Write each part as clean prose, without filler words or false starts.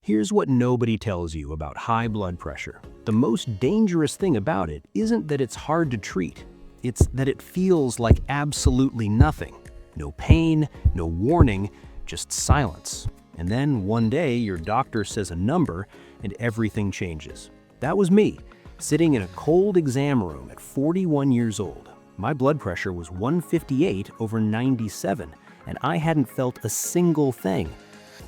Here's what nobody tells you about high blood pressure. The most dangerous thing about it isn't that it's hard to treat. It's that it feels like absolutely nothing. No pain, no warning, just silence. And then one day your doctor says a number and everything changes. That was me, sitting in a cold exam room at 41 years old. My blood pressure was 158/97, and I hadn't felt a single thing.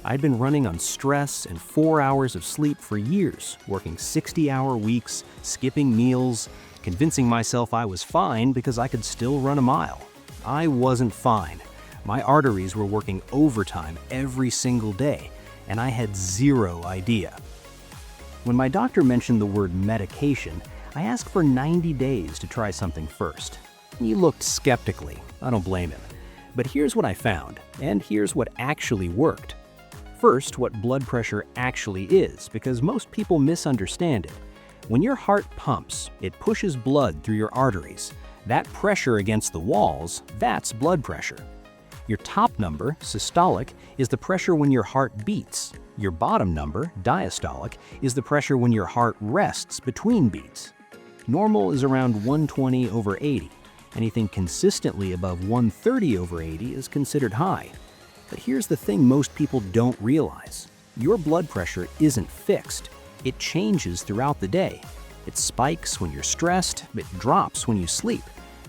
I'd been running on stress and 4 hours of sleep for years, working 60-hour weeks, skipping meals, convincing myself I was fine because I could still run a mile. I wasn't fine. My arteries were working overtime every single day, and I had zero idea. When my doctor mentioned the word medication, I asked for 90 days to try something first. He looked skeptically. I don't blame him. But here's what I found, and here's what actually worked. First, what blood pressure actually is, because most people misunderstand it. When your heart pumps, it pushes blood through your arteries. That pressure against the walls, that's blood pressure. Your top number, systolic, is the pressure when your heart beats. Your bottom number, diastolic, is the pressure when your heart rests between beats. Normal is around 120/80. Anything consistently above 130/80 is considered high. But here's the thing most people don't realize. Your blood pressure isn't fixed. It changes throughout the day. It spikes when you're stressed, it drops when you sleep,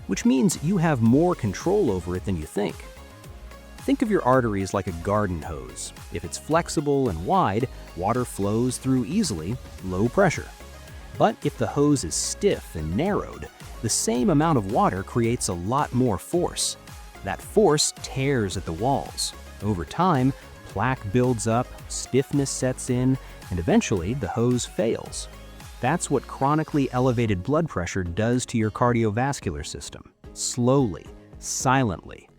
which means you have more control over it than you think. Think of your arteries like a garden hose. If it's flexible and wide, water flows through easily, low pressure. But if the hose is stiff and narrowed, the same amount of water creates a lot more force. That force tears at the walls. Over time, plaque builds up, stiffness sets in, and eventually the hose fails. That's what chronically elevated blood pressure does to your cardiovascular system. Slowly, silently.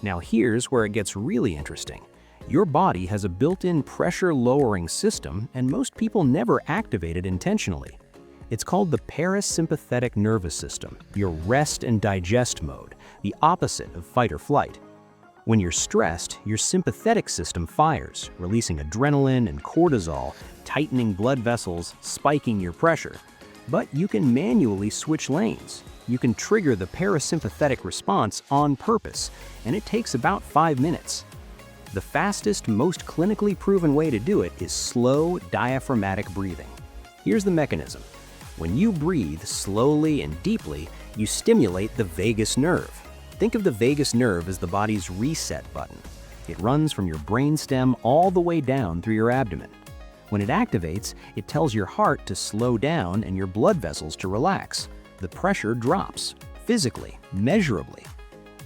Now here's where it gets really interesting. Your body has a built-in pressure-lowering system, and most people never activate it intentionally. It's called the parasympathetic nervous system, your rest and digest mode, the opposite of fight or flight. When you're stressed, your sympathetic system fires, releasing adrenaline and cortisol, tightening blood vessels, spiking your pressure. But you can manually switch lanes. You can trigger the parasympathetic response on purpose, and it takes about 5 minutes. The fastest, most clinically proven way to do it is slow, diaphragmatic breathing. Here's the mechanism. When you breathe slowly and deeply, you stimulate the vagus nerve. Think of the vagus nerve as the body's reset button. It runs from your brainstem all the way down through your abdomen. When it activates, it tells your heart to slow down and your blood vessels to relax. The pressure drops, physically, measurably.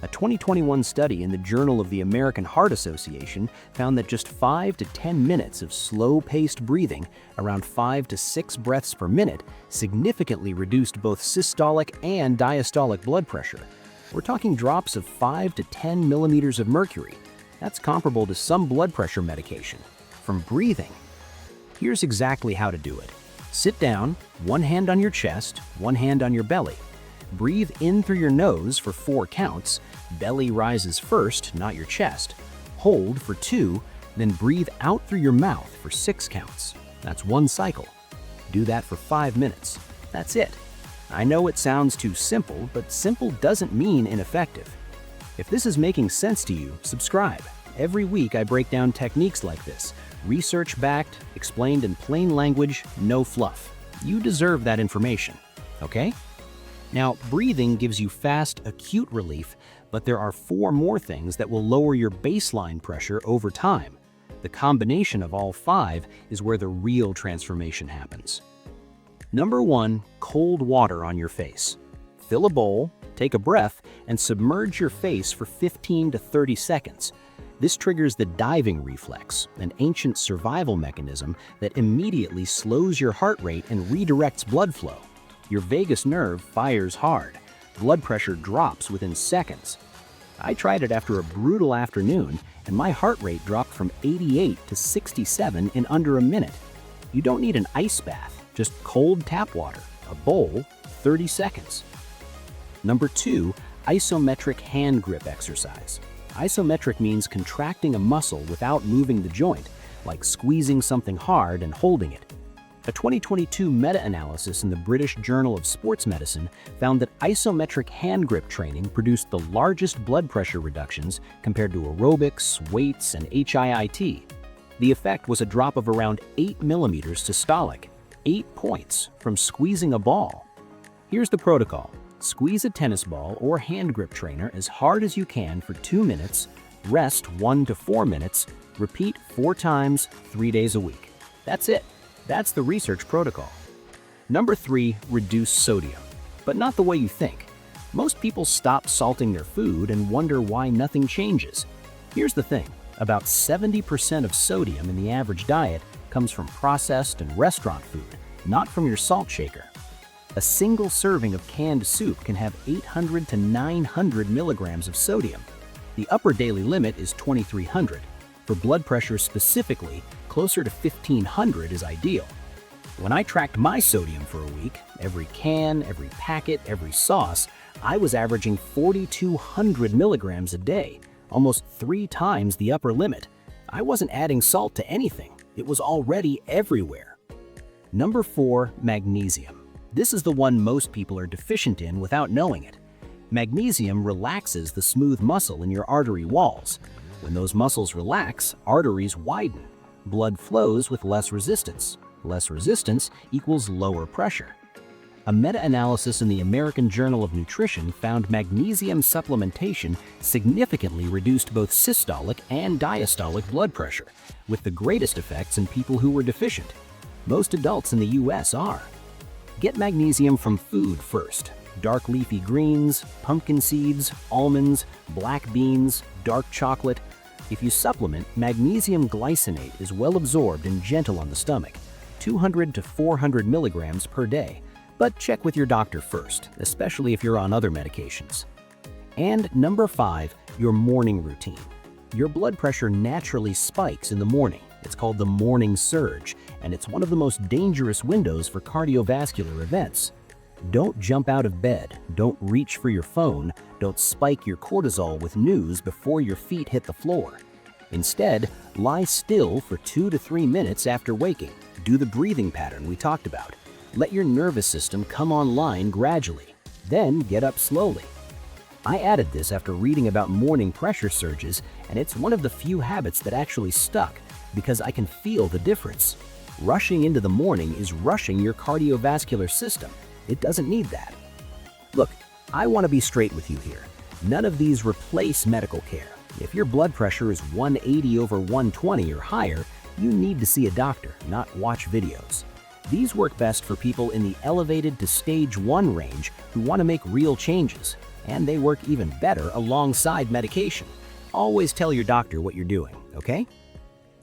A 2021 study in the Journal of the American Heart Association found that just 5 to 10 minutes of slow-paced breathing, around 5 to 6 breaths per minute, significantly reduced both systolic and diastolic blood pressure. We're talking drops of 5 to 10 millimeters of mercury. That's comparable to some blood pressure medication. From breathing. Here's exactly how to do it. Sit down, one hand on your chest, one hand on your belly. Breathe in through your nose for 4 counts. Belly rises first, not your chest. Hold for 2, then breathe out through your mouth for 6 counts. That's 1 cycle. Do that for 5 minutes. That's it. I know it sounds too simple, but simple doesn't mean ineffective. If this is making sense to you, subscribe. Every week I break down techniques like this, research-backed, explained in plain language, no fluff. You deserve that information, okay? Now, breathing gives you fast, acute relief, but there are 4 more things that will lower your baseline pressure over time. The combination of all 5 is where the real transformation happens. Number 1, cold water on your face. Fill a bowl, take a breath, and submerge your face for 15 to 30 seconds. This triggers the diving reflex, an ancient survival mechanism that immediately slows your heart rate and redirects blood flow. Your vagus nerve fires hard. Blood pressure drops within seconds. I tried it after a brutal afternoon, and my heart rate dropped from 88 to 67 in under a minute. You don't need an ice bath. Just cold tap water, a bowl, 30 seconds. Number 2, isometric hand grip exercise. Isometric means contracting a muscle without moving the joint, like squeezing something hard and holding it. A 2022 meta-analysis in the British Journal of Sports Medicine found that isometric hand grip training produced the largest blood pressure reductions compared to aerobics, weights, and HIIT. The effect was a drop of around 8 millimeters systolic, 8 points from squeezing a ball. Here's the protocol. Squeeze a tennis ball or hand grip trainer as hard as you can for 2 minutes, rest 1 to 4 minutes, repeat 4 times, 3 days a week. That's it. That's the research protocol. Number 3, reduce sodium. But not the way you think. Most people stop salting their food and wonder why nothing changes. Here's the thing. About 70% of sodium in the average diet comes from processed and restaurant food, not from your salt shaker. A single serving of canned soup can have 800 to 900 milligrams of sodium. The upper daily limit is 2,300. For blood pressure specifically, closer to 1,500 is ideal. When I tracked my sodium for a week, every can, every packet, every sauce, I was averaging 4,200 milligrams a day, almost 3 times the upper limit. I wasn't adding salt to anything. It was already everywhere. Number 4, magnesium. This is the one most people are deficient in without knowing it. Magnesium relaxes the smooth muscle in your artery walls. When those muscles relax, arteries widen. Blood flows with less resistance. Less resistance equals lower pressure. A meta-analysis in the American Journal of Nutrition found magnesium supplementation significantly reduced both systolic and diastolic blood pressure, with the greatest effects in people who were deficient. Most adults in the US are. Get magnesium from food first. Dark leafy greens, pumpkin seeds, almonds, black beans, dark chocolate. If you supplement, magnesium glycinate is well absorbed and gentle on the stomach, 200 to 400 milligrams per day. But check with your doctor first, especially if you're on other medications. And number 5, your morning routine. Your blood pressure naturally spikes in the morning. It's called the morning surge, and it's one of the most dangerous windows for cardiovascular events. Don't jump out of bed, don't reach for your phone, don't spike your cortisol with news before your feet hit the floor. Instead, lie still for 2 to 3 minutes after waking. Do the breathing pattern we talked about. Let your nervous system come online gradually. Then get up slowly. I added this after reading about morning pressure surges, and it's one of the few habits that actually stuck because I can feel the difference. Rushing into the morning is rushing your cardiovascular system. It doesn't need that. Look, I want to be straight with you here. None of these replace medical care. If your blood pressure is 180 over 120 or higher, you need to see a doctor, not watch videos. These work best for people in the elevated to stage 1 range who want to make real changes, and they work even better alongside medication. Always tell your doctor what you're doing, okay?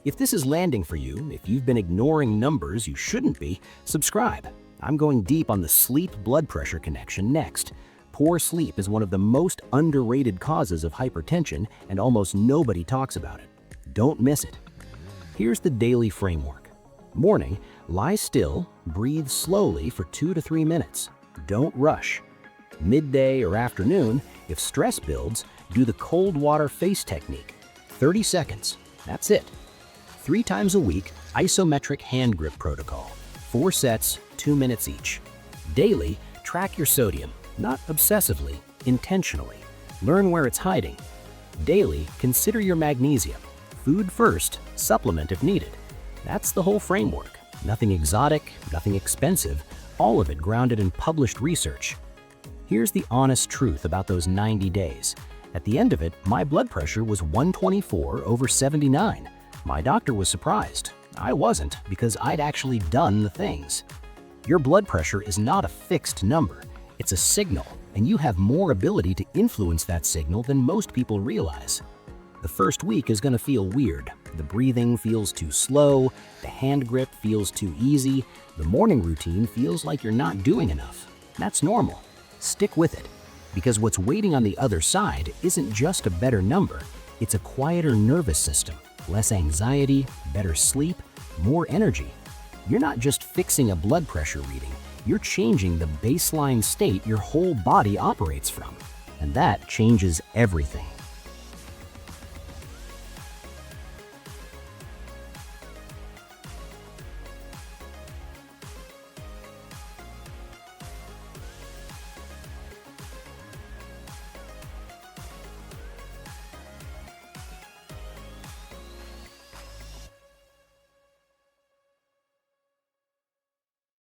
If this is landing for you, if you've been ignoring numbers you shouldn't be, subscribe. I'm going deep on the sleep-blood pressure connection next. Poor sleep is one of the most underrated causes of hypertension, and almost nobody talks about it. Don't miss it. Here's the daily framework. Morning, lie still, breathe slowly for 2 to 3 minutes. Don't rush. Midday or afternoon, if stress builds, do the cold water face technique. 30 seconds. That's it. 3 times a week, isometric hand grip protocol. 4 sets, 2 minutes each. Daily, track your sodium, not obsessively, intentionally. Learn where it's hiding. Daily, consider your magnesium. Food first, supplement if needed. That's the whole framework. Nothing exotic, nothing expensive, all of it grounded in published research. Here's the honest truth about those 90 days. At the end of it, my blood pressure was 124 over 79. My doctor was surprised. I wasn't, because I'd actually done the things. Your blood pressure is not a fixed number. It's a signal, and you have more ability to influence that signal than most people realize. The first week is going to feel weird. The breathing feels too slow, the hand grip feels too easy, the morning routine feels like you're not doing enough. That's normal. Stick with it, because what's waiting on the other side isn't just a better number, it's a quieter nervous system, less anxiety, better sleep, more energy. You're not just fixing a blood pressure reading, you're changing the baseline state your whole body operates from. And that changes everything.